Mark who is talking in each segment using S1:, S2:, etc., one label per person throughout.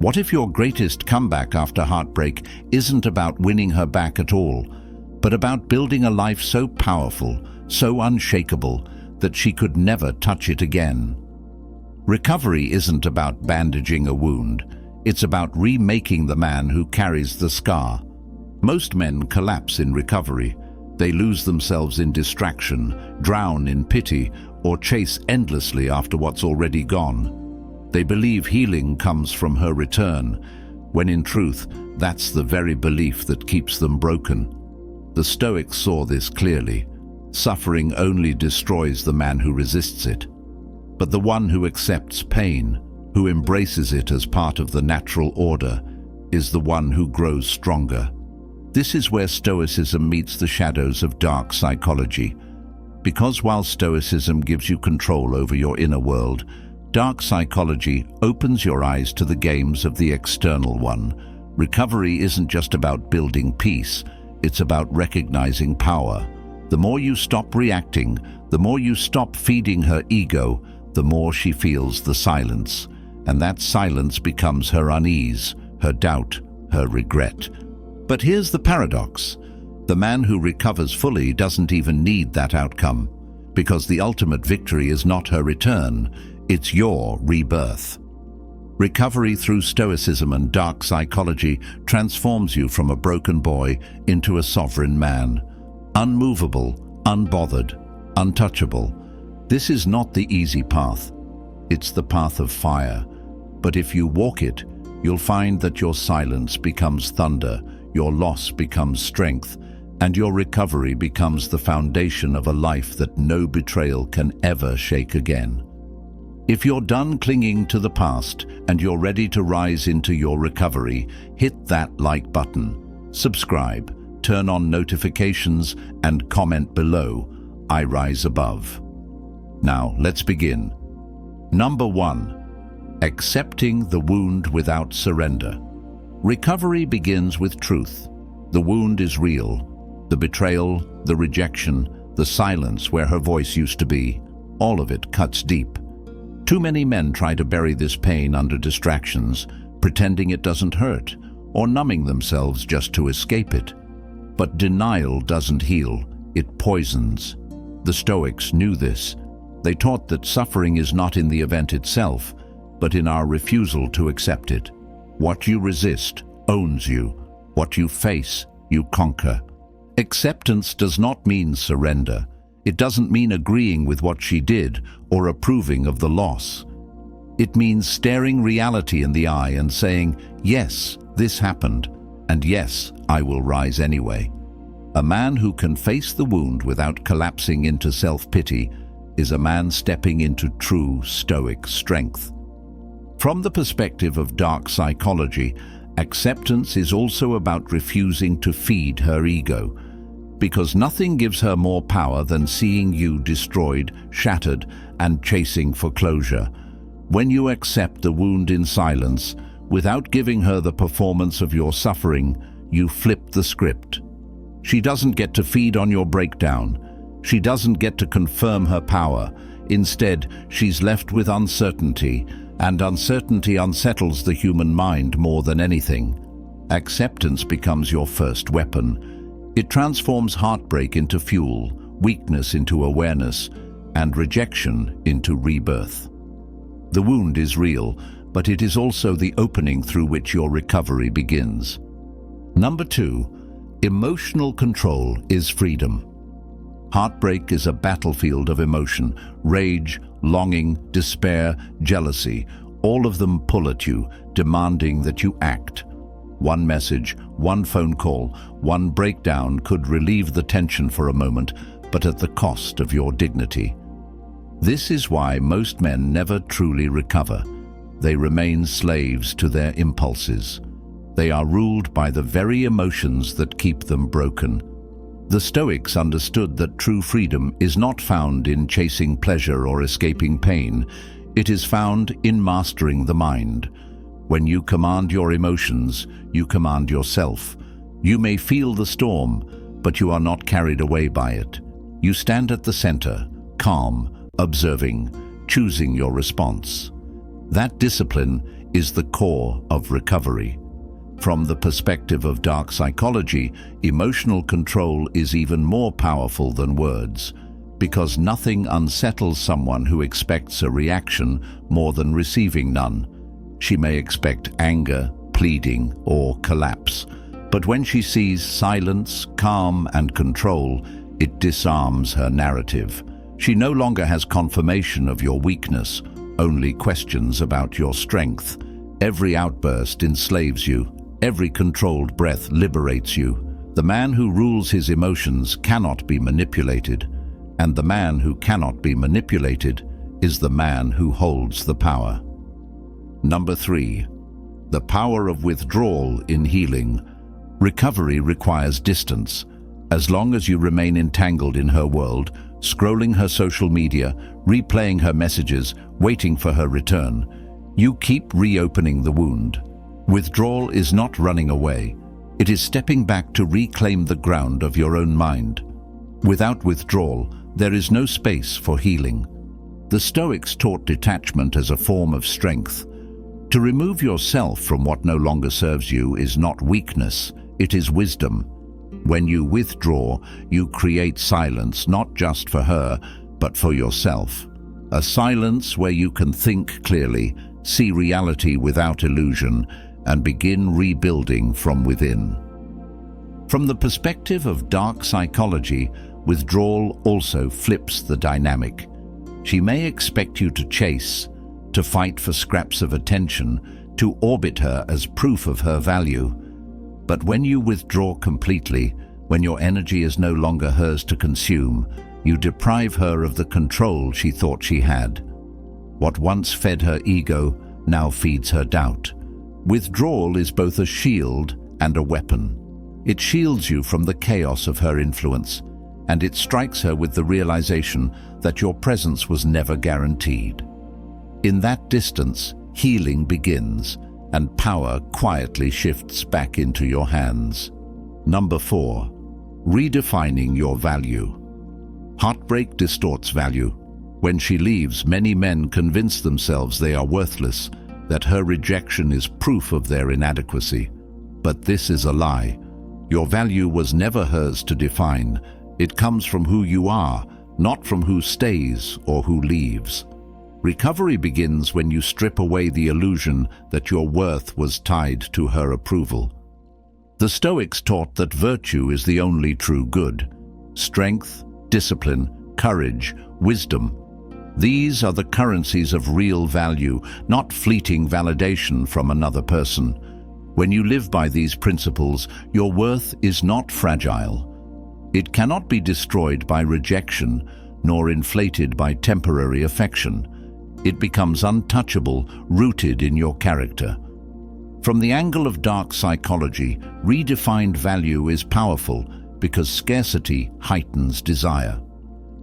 S1: What if your greatest comeback after heartbreak isn't about winning her back at all, but about building a life so powerful, so unshakable, that she could never touch it again? Recovery isn't about bandaging a wound. It's about remaking the man who carries the scar. Most men collapse in recovery. They lose themselves in distraction, drown in pity, or chase endlessly after what's already gone. They believe healing comes from her return, when in truth, that's the very belief that keeps them broken. The Stoics saw this clearly. Suffering only destroys the man who resists it. But the one who accepts pain, who embraces it as part of the natural order, is the one who grows stronger. This is where Stoicism meets the shadows of dark psychology. Because while Stoicism gives you control over your inner world, dark psychology opens your eyes to the games of the external one. Recovery isn't just about building peace, it's about recognizing power. The more you stop reacting, the more you stop feeding her ego, the more she feels the silence. And that silence becomes her unease, her doubt, her regret. But here's the paradox. The man who recovers fully doesn't even need that outcome, because the ultimate victory is not her return, it's your rebirth. Recovery through Stoicism and dark psychology transforms you from a broken boy into a sovereign man. Unmovable, unbothered, untouchable. This is not the easy path. It's the path of fire. But if you walk it, you'll find that your silence becomes thunder, your loss becomes strength, and your recovery becomes the foundation of a life that no betrayal can ever shake again. If you're done clinging to the past and you're ready to rise into your recovery, hit that like button, subscribe, turn on notifications, and comment below, I rise above. Now, let's begin. Number 1. Accepting the wound without surrender. Recovery begins with truth. The wound is real. The betrayal, the rejection, the silence where her voice used to be, all of it cuts deep. Too many men try to bury this pain under distractions, pretending it doesn't hurt, or numbing themselves just to escape it. But denial doesn't heal, it poisons. The Stoics knew this. They taught that suffering is not in the event itself, but in our refusal to accept it. What you resist owns you. What you face, you conquer. Acceptance does not mean surrender. It doesn't mean agreeing with what she did or approving of the loss. It means staring reality in the eye and saying, yes, this happened, and yes, I will rise anyway. A man who can face the wound without collapsing into self-pity is a man stepping into true Stoic strength. From the perspective of dark psychology, acceptance is also about refusing to feed her ego, because nothing gives her more power than seeing you destroyed, shattered, and chasing for closure. When you accept the wound in silence, without giving her the performance of your suffering, you flip the script. She doesn't get to feed on your breakdown. She doesn't get to confirm her power. Instead, she's left with uncertainty, and uncertainty unsettles the human mind more than anything. Acceptance becomes your first weapon. It transforms heartbreak into fuel, weakness into awareness, and rejection into rebirth. The wound is real, but it is also the opening through which your recovery begins. Number 2, emotional control is freedom. Heartbreak is a battlefield of emotion, rage, longing, despair, jealousy. All of them pull at you, demanding that you act. One message, one phone call, one breakdown could relieve the tension for a moment, but at the cost of your dignity. This is why most men never truly recover. They remain slaves to their impulses. They are ruled by the very emotions that keep them broken. The Stoics understood that true freedom is not found in chasing pleasure or escaping pain. It is found in mastering the mind. When you command your emotions, you command yourself. You may feel the storm, but you are not carried away by it. You stand at the center, calm, observing, choosing your response. That discipline is the core of recovery. From the perspective of dark psychology, emotional control is even more powerful than words, because nothing unsettles someone who expects a reaction more than receiving none. She may expect anger, pleading, or collapse, but when she sees silence, calm, and control, it disarms her narrative. She no longer has confirmation of your weakness, only questions about your strength. Every outburst enslaves you. Every controlled breath liberates you. The man who rules his emotions cannot be manipulated, and the man who cannot be manipulated is the man who holds the power. Number 3. The power of withdrawal in healing. Recovery requires distance. As long as you remain entangled in her world, scrolling her social media, replaying her messages, waiting for her return, you keep reopening the wound. Withdrawal is not running away. It is stepping back to reclaim the ground of your own mind. Without withdrawal, there is no space for healing. The Stoics taught detachment as a form of strength. To remove yourself from what no longer serves you is not weakness, it is wisdom. When you withdraw, you create silence not just for her, but for yourself. A silence where you can think clearly, see reality without illusion, and begin rebuilding from within. From the perspective of dark psychology, withdrawal also flips the dynamic. She may expect you to chase, to fight for scraps of attention, to orbit her as proof of her value. But when you withdraw completely, when your energy is no longer hers to consume, you deprive her of the control she thought she had. What once fed her ego now feeds her doubt. Withdrawal is both a shield and a weapon. It shields you from the chaos of her influence, and it strikes her with the realization that your presence was never guaranteed. In that distance, healing begins, and power quietly shifts back into your hands. Number 4. Redefining your value. Heartbreak distorts value. When she leaves, many men convince themselves they are worthless, that her rejection is proof of their inadequacy. But this is a lie. Your value was never hers to define. It comes from who you are, not from who stays or who leaves. Recovery begins when you strip away the illusion that your worth was tied to her approval. The Stoics taught that virtue is the only true good. Strength, discipline, courage, wisdom. These are the currencies of real value, not fleeting validation from another person. When you live by these principles, your worth is not fragile. It cannot be destroyed by rejection, nor inflated by temporary affection. It becomes untouchable, rooted in your character. From the angle of dark psychology, redefined value is powerful because scarcity heightens desire.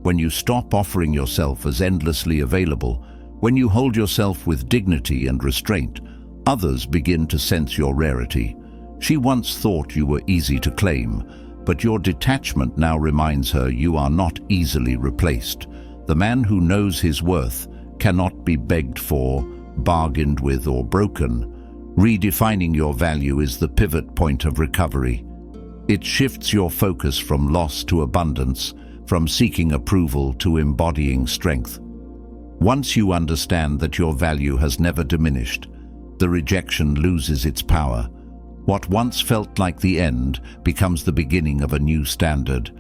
S1: When you stop offering yourself as endlessly available, when you hold yourself with dignity and restraint, others begin to sense your rarity. She once thought you were easy to claim, but your detachment now reminds her you are not easily replaced. The man who knows his worth cannot be begged for, bargained with, or broken. Redefining your value is the pivot point of recovery. It shifts your focus from loss to abundance, from seeking approval to embodying strength. Once you understand that your value has never diminished, the rejection loses its power. What once felt like the end becomes the beginning of a new standard,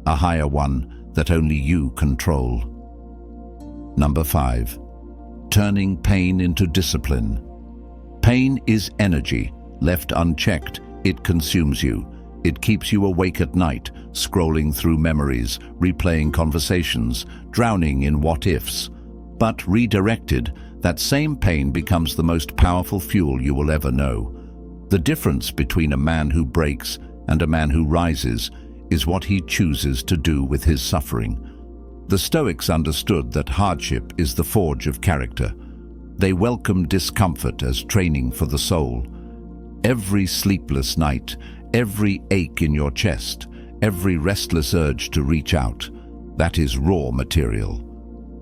S1: a higher one that only you control. Number 5. Turning pain into discipline. Pain is energy. Left unchecked, it consumes you. It keeps you awake at night, scrolling through memories, replaying conversations, drowning in what-ifs. But redirected, that same pain becomes the most powerful fuel you will ever know. The difference between a man who breaks and a man who rises is what he chooses to do with his suffering. The Stoics understood that hardship is the forge of character. They welcomed discomfort as training for the soul. Every sleepless night, every ache in your chest, every restless urge to reach out, that is raw material.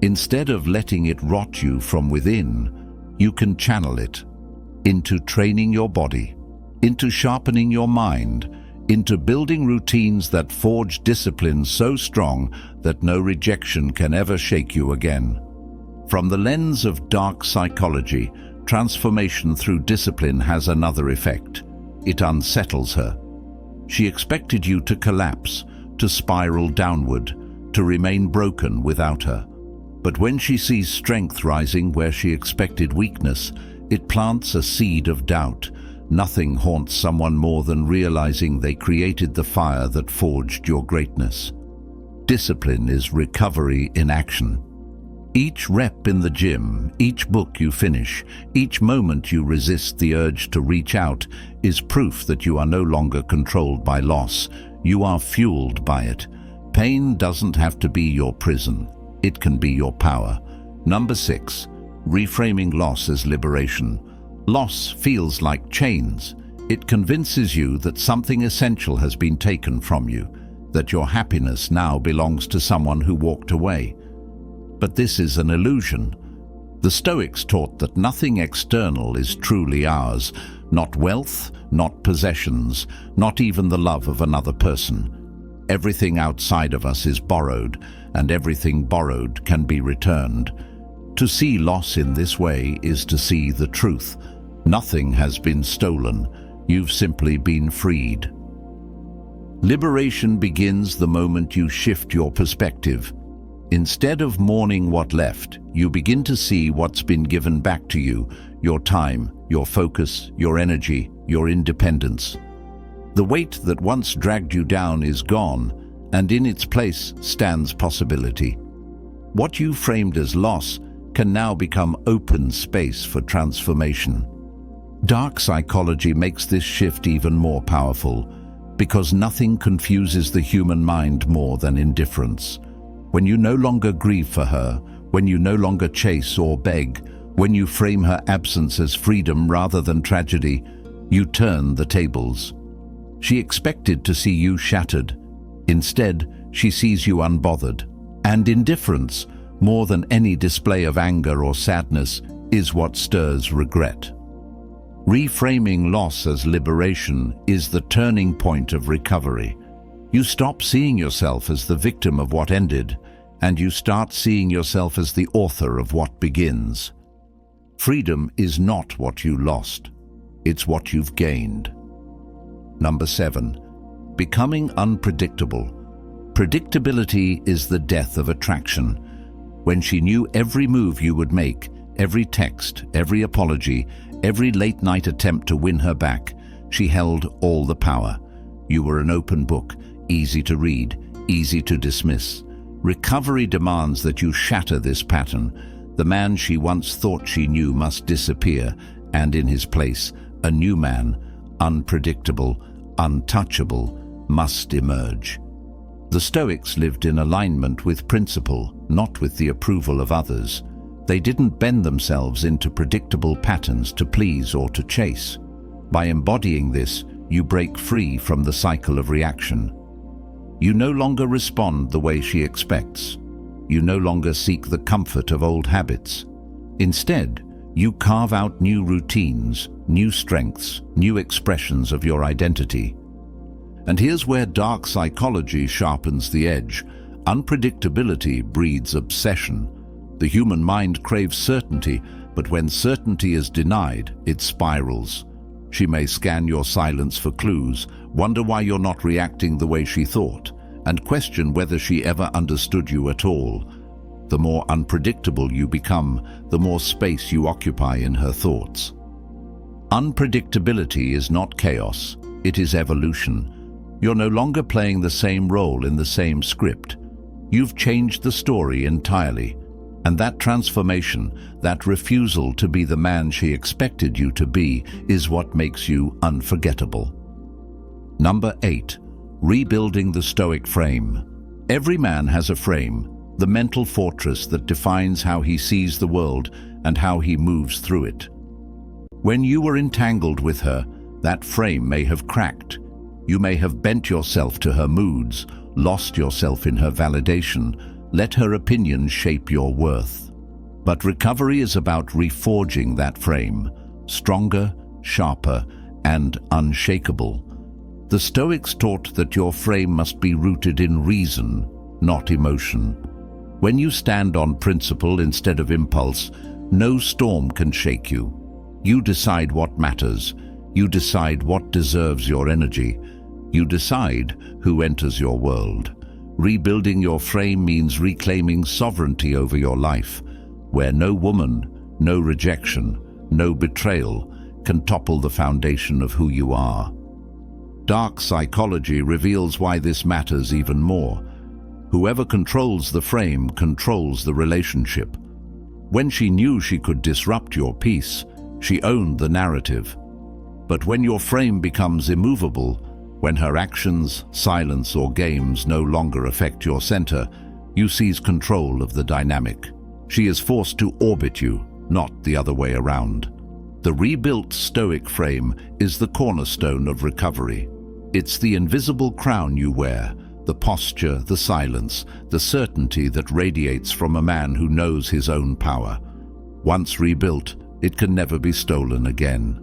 S1: Instead of letting it rot you from within, you can channel it. into training your body, into sharpening your mind, into building routines that forge discipline so strong that no rejection can ever shake you again. From the lens of dark psychology, transformation through discipline has another effect. It unsettles her. She expected you to collapse, to spiral downward, to remain broken without her. But when she sees strength rising where she expected weakness, it plants a seed of doubt. Nothing haunts someone more than realizing they created the fire that forged your greatness. Discipline is recovery in action. Each rep in the gym, each book you finish, each moment you resist the urge to reach out is proof that you are no longer controlled by loss. You are fueled by it. Pain doesn't have to be your prison. It can be your power. Number 6. Reframing loss as liberation. Loss feels like chains. It convinces you that something essential has been taken from you, that your happiness now belongs to someone who walked away. But this is an illusion. The Stoics taught that nothing external is truly ours, not wealth, not possessions, not even the love of another person. Everything outside of us is borrowed, and everything borrowed can be returned. To see loss in this way is to see the truth. Nothing has been stolen. You've simply been freed. Liberation begins the moment you shift your perspective. Instead of mourning what left, you begin to see what's been given back to you, your time, your focus, your energy, your independence. The weight that once dragged you down is gone, and in its place stands possibility. What you framed as loss can now become open space for transformation. Dark psychology makes this shift even more powerful, because nothing confuses the human mind more than indifference. When you no longer grieve for her, when you no longer chase or beg, when you frame her absence as freedom rather than tragedy, you turn the tables. She expected to see you shattered. Instead, she sees you unbothered. And indifference, more than any display of anger or sadness, is what stirs regret. Reframing loss as liberation is the turning point of recovery. You stop seeing yourself as the victim of what ended, and you start seeing yourself as the author of what begins. Freedom is not what you lost, it's what you've gained. Number 7. Becoming unpredictable. Predictability is the death of attraction. When she knew every move you would make, every text, every apology, every late-night attempt to win her back, she held all the power. You were an open book, easy to read, easy to dismiss. Recovery demands that you shatter this pattern. The man she once thought she knew must disappear, and in his place, a new man, unpredictable, untouchable, must emerge. The Stoics lived in alignment with principle, not with the approval of others. They didn't bend themselves into predictable patterns to please or to chase. By embodying this, you break free from the cycle of reaction. You no longer respond the way she expects. You no longer seek the comfort of old habits. Instead, you carve out new routines, new strengths, new expressions of your identity. And here's where dark psychology sharpens the edge. Unpredictability breeds obsession. The human mind craves certainty, but when certainty is denied, it spirals. She may scan your silence for clues, wonder why you're not reacting the way she thought, and question whether she ever understood you at all. The more unpredictable you become, the more space you occupy in her thoughts. Unpredictability is not chaos, it is evolution. You're no longer playing the same role in the same script. You've changed the story entirely. And that transformation, that refusal to be the man she expected you to be, is what makes you unforgettable. Number 8. Rebuilding the Stoic frame. Every man has a frame, the mental fortress that defines how he sees the world and how he moves through it. When you were entangled with her, that frame may have cracked. You may have bent yourself to her moods, lost yourself in her validation, let her opinion shape your worth. But recovery is about reforging that frame, stronger, sharper, and unshakable. The Stoics taught that your frame must be rooted in reason, not emotion. When you stand on principle instead of impulse, no storm can shake you. You decide what matters. You decide what deserves your energy. You decide who enters your world. Rebuilding your frame means reclaiming sovereignty over your life, where no woman, no rejection, no betrayal can topple the foundation of who you are. Dark psychology reveals why this matters even more. Whoever controls the frame controls the relationship. When she knew she could disrupt your peace, she owned the narrative. But when your frame becomes immovable, when her actions, silence, or games no longer affect your center, you seize control of the dynamic. She is forced to orbit you, not the other way around. The rebuilt Stoic frame is the cornerstone of recovery. It's the invisible crown you wear, the posture, the silence, the certainty that radiates from a man who knows his own power. Once rebuilt, it can never be stolen again.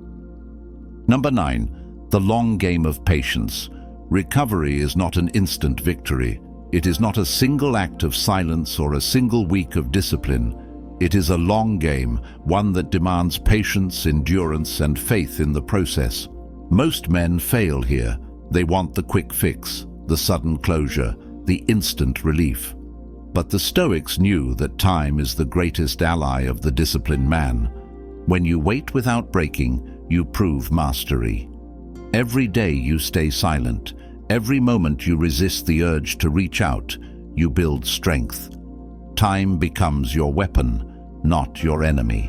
S1: Number 9, the long game of patience. Recovery is not an instant victory. It is not a single act of silence or a single week of discipline. It is a long game, one that demands patience, endurance, and faith in the process. Most men fail here. They want the quick fix, the sudden closure, the instant relief. But the Stoics knew that time is the greatest ally of the disciplined man. When you wait without breaking, you prove mastery. Every day you stay silent. Every moment you resist the urge to reach out, you build strength. Time becomes your weapon, not your enemy.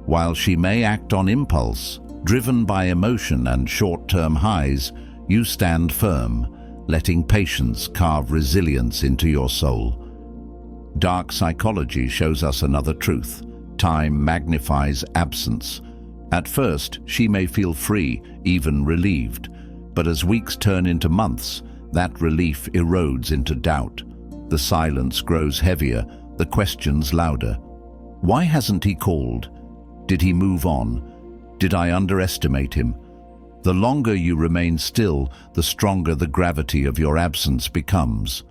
S1: While she may act on impulse, driven by emotion and short-term highs, you stand firm, letting patience carve resilience into your soul. Dark psychology shows us another truth. Time magnifies absence. At first, she may feel free, even relieved. But as weeks turn into months, that relief erodes into doubt. The silence grows heavier, the questions louder. Why hasn't he called? Did he move on? Did I underestimate him? The longer you remain still, the stronger the gravity of your absence becomes.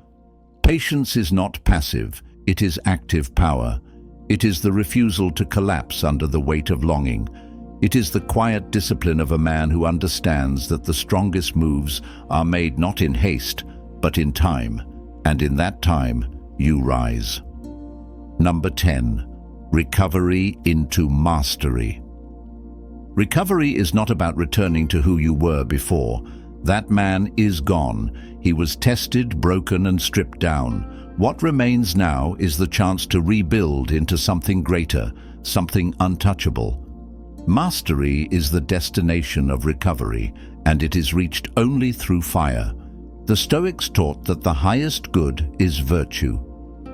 S1: Patience is not passive, it is active power. It is the refusal to collapse under the weight of longing. It is the quiet discipline of a man who understands that the strongest moves are made not in haste, but in time, and in that time, you rise. Number 10. Recovery into mastery. Recovery is not about returning to who you were before. That man is gone. He was tested, broken, and stripped down. What remains now is the chance to rebuild into something greater, something untouchable. Mastery is the destination of recovery, and it is reached only through fire. The Stoics taught that the highest good is virtue,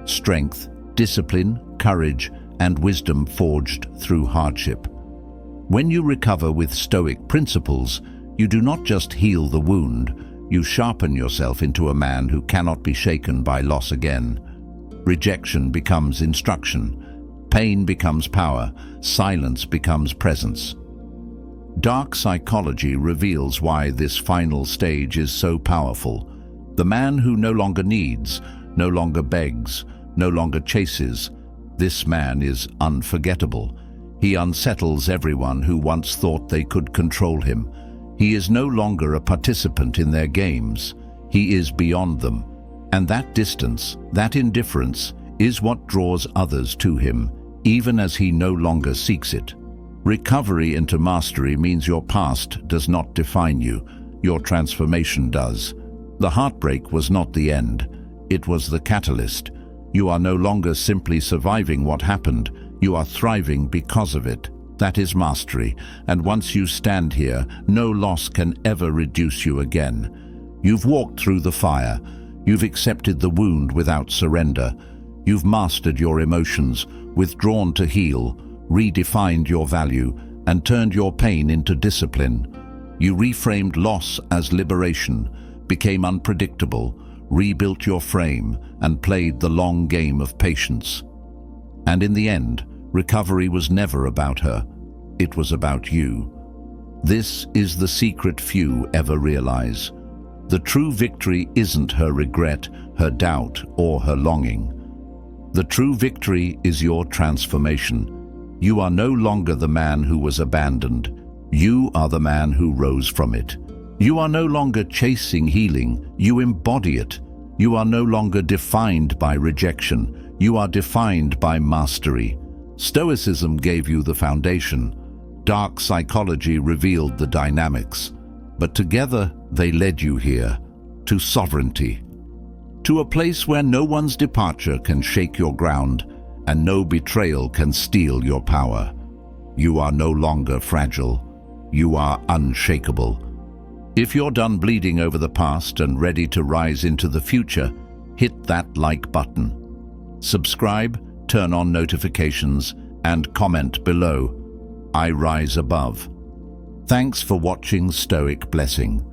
S1: strength, discipline, courage, and wisdom forged through hardship. When you recover with Stoic principles, you do not just heal the wound, you sharpen yourself into a man who cannot be shaken by loss again. Rejection becomes instruction. Pain becomes power. Silence becomes presence. Dark psychology reveals why this final stage is so powerful. The man who no longer needs, no longer begs, no longer chases, this man is unforgettable. He unsettles everyone who once thought they could control him. He is no longer a participant in their games. He is beyond them. And that distance, that indifference, is what draws others to him, even as he no longer seeks it. Recovery into mastery means your past does not define you. Your transformation does. The heartbreak was not the end. It was the catalyst. You are no longer simply surviving what happened. You are thriving because of it. That is mastery, and once you stand here, no loss can ever reduce you again. You've walked through the fire. You've accepted the wound without surrender. You've mastered your emotions, withdrawn to heal, redefined your value, and turned your pain into discipline. You reframed loss as liberation, became unpredictable, rebuilt your frame, and played the long game of patience. And in the end, recovery was never about her. it was about you. This is the secret few ever realize. The true victory isn't her regret, her doubt, or her longing. The true victory is your transformation. You are no longer the man who was abandoned. You are the man who rose from it. You are no longer chasing healing, you embody it. You are no longer defined by rejection, you are defined by mastery. Stoicism gave you the foundation. Dark psychology revealed the dynamics. But together they led you here, to sovereignty. To a place where no one's departure can shake your ground, and no betrayal can steal your power. You are no longer fragile. You are unshakable. If you're done bleeding over the past and ready to rise into the future, hit that like button. Subscribe, turn on notifications, and comment below. I rise above. Thanks for watching Stoic Blessing.